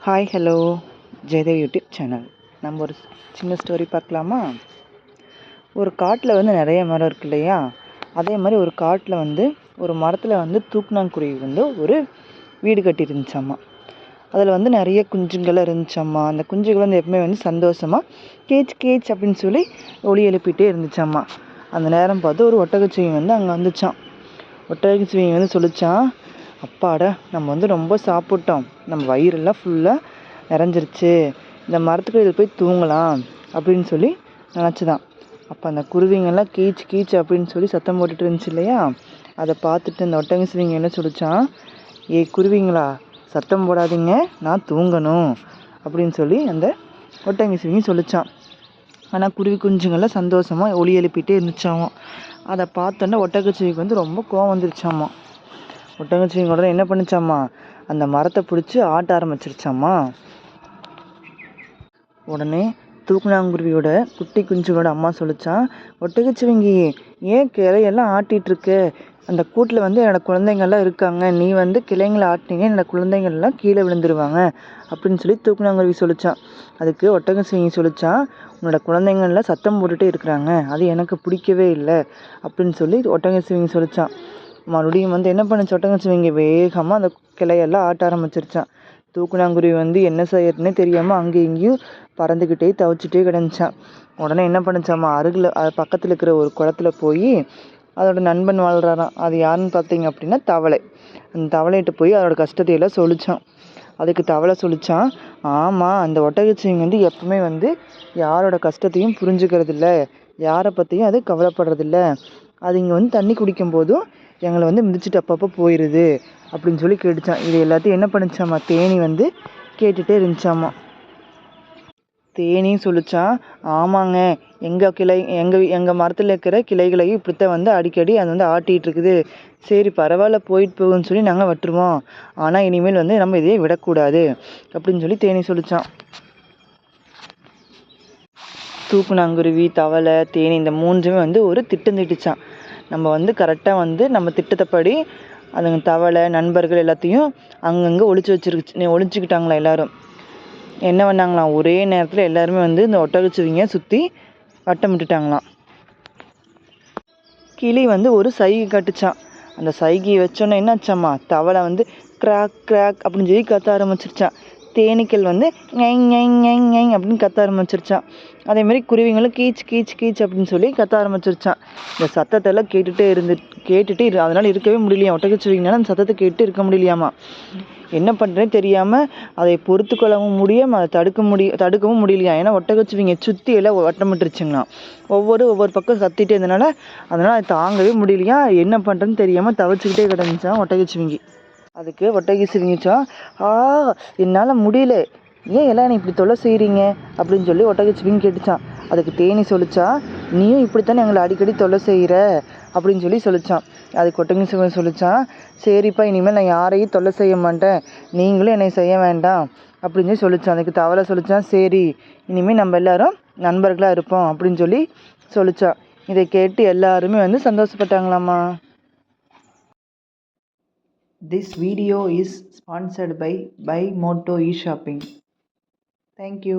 Hi hello Jayadev YouTube channel. நம்ம ஒரு சின்ன ஸ்டோரி பார்க்கலாமா? ஒரு காட்டில் நிறைய மரம் இருக்கு இல்லையா? அதே மாதிரி ஒரு காட்டில் ஒரு மரத்தில் தூக்கணாங்குருவி ஒரு வீடு கட்டி இருந்துச்சாம்மா. அதில் நிறைய குஞ்சுங்கள்லாம் இருந்துச்சாம்மா. அந்த குஞ்சுகள் எப்பவுமே சந்தோஷமாக கேச் கேச் அப்படின்னு சொல்லி ஒலி எழுப்பிட்டே இருந்துச்சாம்மா. அந்த நேரம் பார்த்து ஒரு ஒட்டகச்சிவிங்கி அங்கே வந்துச்சான். ஒட்டகச்சிவிங்கி சொல்லிச்சான், அப்பாடா நம்ம ரொம்ப சாப்பிட்டோம், நம்ம வயிறெல்லாம் ஃபுல்லாக நிறைஞ்சிருச்சு, இந்த மரத்துக்கு இதில் போய் தூங்கலாம் அப்படின்னு சொல்லி நினச்சிதான். அப்போ அந்த குருவிங்கெல்லாம் கீச் கீச் அப்படின்னு சொல்லி சத்தம் போட்டுட்டு இருந்துச்சு இல்லையா? அதை பார்த்துட்டு இந்த ஒட்டகச்சிவிங்கி என்ன சொல்லிச்சான், குருவிங்களா சத்தம் போடாதீங்க, நான் தூங்கணும் அப்படின்னு சொல்லி அந்த ஒட்டகச்சிவிங்கி சொல்லிச்சான். ஆனால் குருவி குஞ்சுங்கள்லாம் சந்தோஷமாக ஒலி எழுப்பிட்டே இருந்துச்சாவும். அதை பார்த்தோன்னா ஒட்டகச்சிவிக்கு ரொம்ப கோவம் வந்துருச்சாம்மா. ஒட்டகச்சிவிங்கி உடனே என்ன பண்ணிச்சாம்மா, அந்த மரத்தை பிடிச்சி ஆட்ட ஆரம்பிச்சிருச்சாம்மா. உடனே தூக்கணாங்குருவியோட குட்டி குஞ்சுகளோட அம்மா சொல்லிச்சான், ஒட்டகச்சிவிங்கி ஏன் கிளையெல்லாம் ஆட்டிகிட்ருக்க, அந்த கூட்டில் என்னோடய குழந்தைங்கள்லாம் இருக்காங்க, நீ கிளைங்களை ஆட்டினீங்க, என்னோடய குழந்தைங்கள்லாம் கீழே விழுந்துருவாங்க அப்படின்னு சொல்லி தூக்கணாங்குருவி சொல்லிச்சான். அதுக்கு ஒட்டகச்சிவிங்கி சொல்லிச்சான், உன்னோட குழந்தைங்கள்லாம் சத்தம் போட்டுகிட்டே இருக்கிறாங்க, அது எனக்கு பிடிக்கவே இல்லை அப்படின்னு சொல்லி ஒட்டகச்சிவிங்கி சொல்லிச்சான். மறுபடியும் என்ன பண்ணுச்சு, ஒட்டகச்சிவிங்கி வேகமாக அந்த கிளையெல்லாம் ஆட்ட ஆரம்பிச்சிருச்சான். தூக்கணாங்குருவி என்ன செய்யறதுனே தெரியாமல் அங்கே இங்கேயும் பறந்துக்கிட்டே தவிச்சிட்டே கிடந்துச்சான். உடனே என்ன பண்ணுச்சாம்மா, அருகில் பக்கத்தில் இருக்கிற ஒரு குளத்துல போய் அதோட நண்பன் வாழ்கிறாராம். அது யாருன்னு பார்த்தீங்க அப்படின்னா தவளை. அந்த தவளைகிட்ட போய் அதோட கஷ்டத்தையெல்லாம் சொல்லிச்சான். அதுக்கு தவளை சொல்லிச்சான், ஆமாம், அந்த ஒட்டகச்சிவிங்கி எப்பவுமே யாரோட கஷ்டத்தையும் புரிஞ்சுக்கிறது இல்லை, யாரை பற்றியும் அது கவலைப்படுறதில்ல, அது இங்கே தண்ணி குடிக்கும் போதும் எங்களை மிதிச்சுட்டு அப்பப்போ போயிடுது அப்படின்னு சொல்லி கேட்டுச்சான். இது எல்லாத்தையும் என்ன பண்ணிச்சாம்மா, தேனி கேட்டுகிட்டே இருந்துச்சாம்மா. தேனியும் சொல்லிச்சான், ஆமாங்க, எங்கள் மரத்தில் இருக்கிற கிளைகளையும் இப்படித்தான் அடிக்கடி அது ஆட்டிகிட்டு இருக்குது, சரி பரவாயில்ல போயிட்டு போகுன்னு சொல்லி நாங்கள் விட்டுருவோம், ஆனால் இனிமேல் நம்ம இதையே விடக்கூடாது அப்படின்னு சொல்லி தேனி சொல்லிச்சான். தூக்கணாங்குருவி, தவளை, தேனி இந்த மூன்றுமே ஒரு திட்டம் திட்டுச்சான். நம்ம கரெக்டாக நம்ம திட்டத்தைப்படி அதுங்க தவளை நண்பர்கள் எல்லாத்தையும் அங்கங்கே ஒழிச்சுக்கிட்டாங்களா. எல்லாரும் என்ன பண்ணாங்களாம், ஒரே நேரத்தில் எல்லாருமே இந்த ஒட்டகச்சிவிங்க சுற்றி வட்டமிட்டுட்டாங்களாம். கிளி ஒரு சைகை கட்டுச்சான். அந்த சைகையை வச்சோன்னே என்னாச்சாம்மா, தவளை கிராக் கிராக் அப்படின்னு சொல்லி கத்த ஆரம்பிச்சிருச்சான். தேனீக்கள் ngை ngை ngை ngை அப்படின்னு கத்த ஆரம்பிச்சிருச்சான். அதேமாதிரி குருவிங்களும் கீச் கீச் கீச் அப்படின்னு சொல்லி கத்த ஆரம்பிச்சிருச்சான். இந்த சத்தத்தெல்லாம் கேட்டுட்டு அதனால் இருக்கவே முடியலையா ஒட்டகச்சிவிங்கனால. அந்த சத்தத்தை கேட்டு இருக்க முடியலையாமா. என்ன பண்ணுறேன்னு தெரியாமல் அதை பொறுத்து கொள்ளவும் முடியாமல் அதை தடுக்கவும் முடியலையா. ஏன்னா ஒட்டகச்சிவிங்க சுற்றி எல்லாம் வட்டமிட்டுருச்சுங்களாம். ஒவ்வொரு பக்கம் கத்திட்டே இருந்தனால அதனால் அதை தாங்கவே முடியலையா. என்ன பண்ணுறேன்னு தெரியாமல் தவிச்சுக்கிட்டே கிடந்துச்சான் ஒட்டகச்சிவிங்கி. அதுக்கு ஒட்டகச்சிவிங்கிச்சான், என்னால் முடியல, ஏன் எல்லாம் இப்படி தொல்லை செய்கிறீங்க அப்படின்னு சொல்லி ஒட்டகச்சிவிங்கி கேட்டுச்சான். அதுக்கு தேனி சொல்லிச்சா, நீயும் இப்படித்தானே எங்களை அடிக்கடி தொல்லை செய்கிற அப்படின்னு சொல்லி சொல்லிச்சான். அதுக்கு ஒட்டகச்சிவிங்கி சொல்லிச்சான், சரிப்பா, இனிமேல் நான் யாரையும் தொல்லை செய்ய மாட்டேன், நீங்களும் என்னை செய்ய வேண்டாம் அப்படின்னு சொல்லி சொல்லிச்சான். அதுக்கு தவளை சொல்லிச்சான், சரி இனிமேல் நம்ம எல்லாரும் நண்பர்களாக இருப்போம் அப்படின்னு சொல்லி சொல்லிச்சான். இதை கேட்டு எல்லாருமே சந்தோஷப்பட்டாங்களாம்மா. This video is sponsored by Buy Moto eShopping. Thank you.